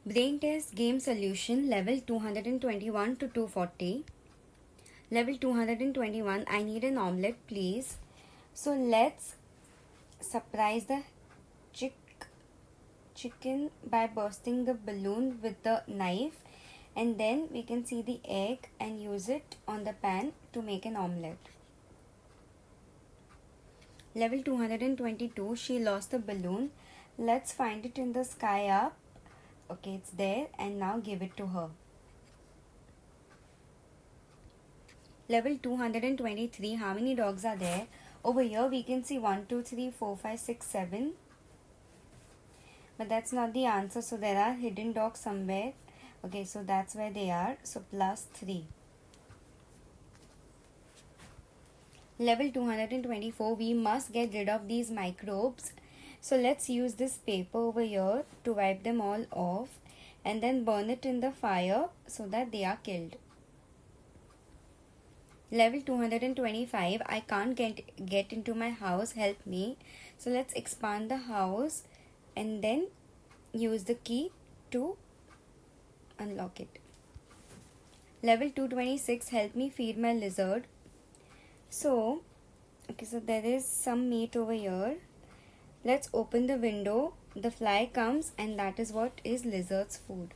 Brain test game solution level 221 to 240. Level 221, I need an omelette, please. So let's surprise the chicken by bursting the balloon with the knife, and then we can see the egg and use it on the pan to make an omelette. Level 222, she lost the balloon. Let's find it in the sky up. Okay, it's there, and now give it to her. Level 223, how many dogs are there? Over here we can see 1, 2, 3, 4, 5, 6, 7. But that's not the answer, so there are hidden dogs somewhere. Okay, so that's where they are, so plus 3. Level 224, we must get rid of these microbes. So let's use this paper over here to wipe them all off and then burn it in the fire so that they are killed. Level 225, I can't get into my house, help me. So let's expand the house and then use the key to unlock it. Level 226, help me feed my lizard. So there is some meat over here. Let's open the window. The fly comes and that is what is lizard's food.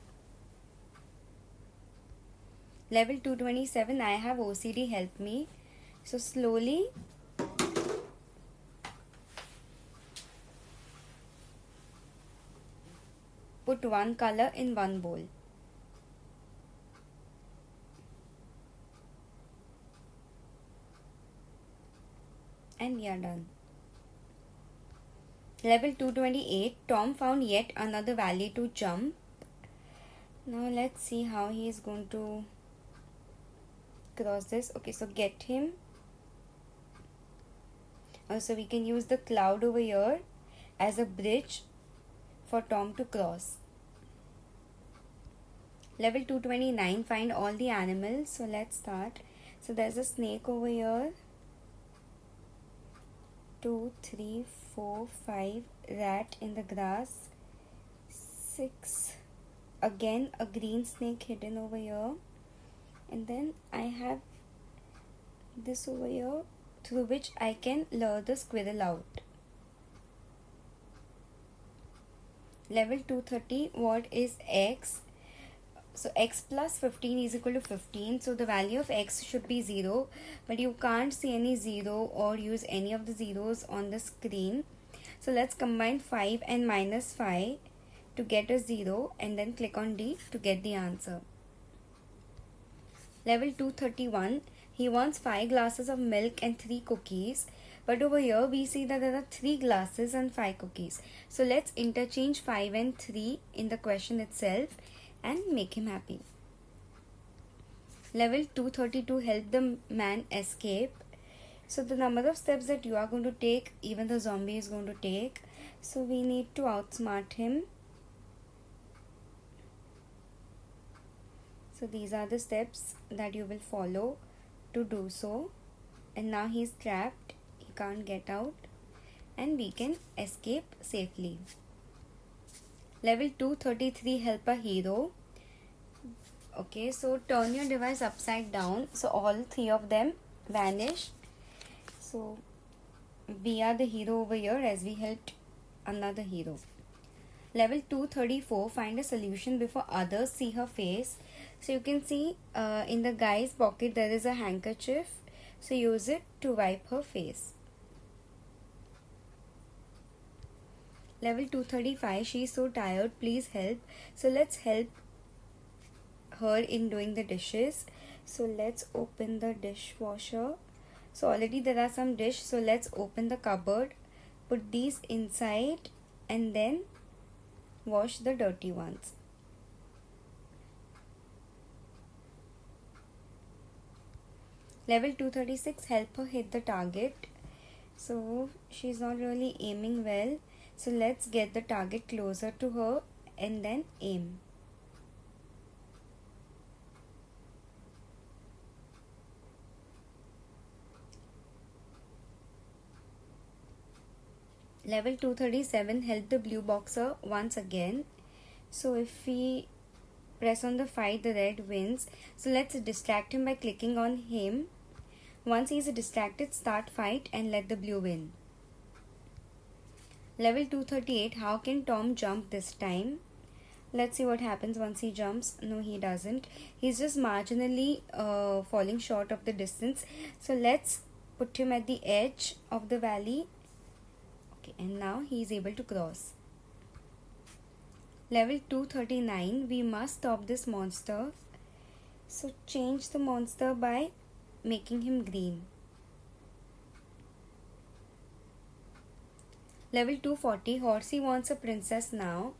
Level 227, I have OCD, help me. So slowly put one color in one bowl. And we are done. Level 228, Tom found yet another valley to jump. Now let's see how he is going to cross this. Okay, so get him. Also, we can use the cloud over here as a bridge for Tom to cross. Level 229, find all the animals. So let's start. So there's a snake over here. 2, 3, 4, 5, rat in the grass. 6, again a green snake hidden over here. And then I have this over here through which I can lure the squirrel out. Level 230, what is x? So x plus 15 is equal to 15. So the value of x should be 0. But you can't see any 0 or use any of the zeros on the screen. So let's combine 5 and minus 5 to get a 0. And then click on D to get the answer. Level 231. He wants 5 glasses of milk and 3 cookies. But over here we see that there are 3 glasses and 5 cookies. So let's interchange 5 and 3 in the question itself and make him happy. Level 232, help the man escape. So the number of steps that you are going to take, even the zombie is going to take. So we need to outsmart him. So these are the steps that you will follow to do so. And now he is trapped. He can't get out. And we can escape safely. Level 233, help a hero. Okay, so turn your device upside down. So all 3 of them vanish. So we are the hero over here as we helped another hero. Level 234, find a solution before others see her face. So you can see in the guy's pocket there is a handkerchief. So use it to wipe her face. Level 235, she is so tired, please help. So let's help her in doing the dishes. So let's open the dishwasher. So already there are some dish. So let's open the cupboard, put these inside and then wash the dirty ones. Level 236, help her hit the target. So she's not really aiming well. So let's get the target closer to her and then aim. Level 237, help the blue boxer once again. So if we press on the fight, the red wins. So let's distract him by clicking on him. Once he is distracted, start fight and let the blue win. Level 238, how can Tom jump this time? Let's see what happens once he jumps. No, he doesn't. He's just marginally falling short of the distance. So let's put him at the edge of the valley. Okay, and now he is able to cross. Level 239, we must stop this monster. So change the monster by making him green. Level 240, Horsey wants a princess now.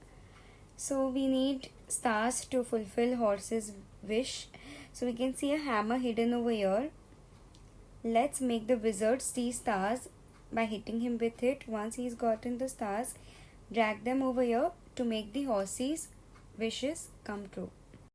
So we need stars to fulfill Horse's wish. So we can see a hammer hidden over here. Let's make the wizard see stars by hitting him with it. Once he's gotten the stars, drag them over here to make the Horsey's wishes come true.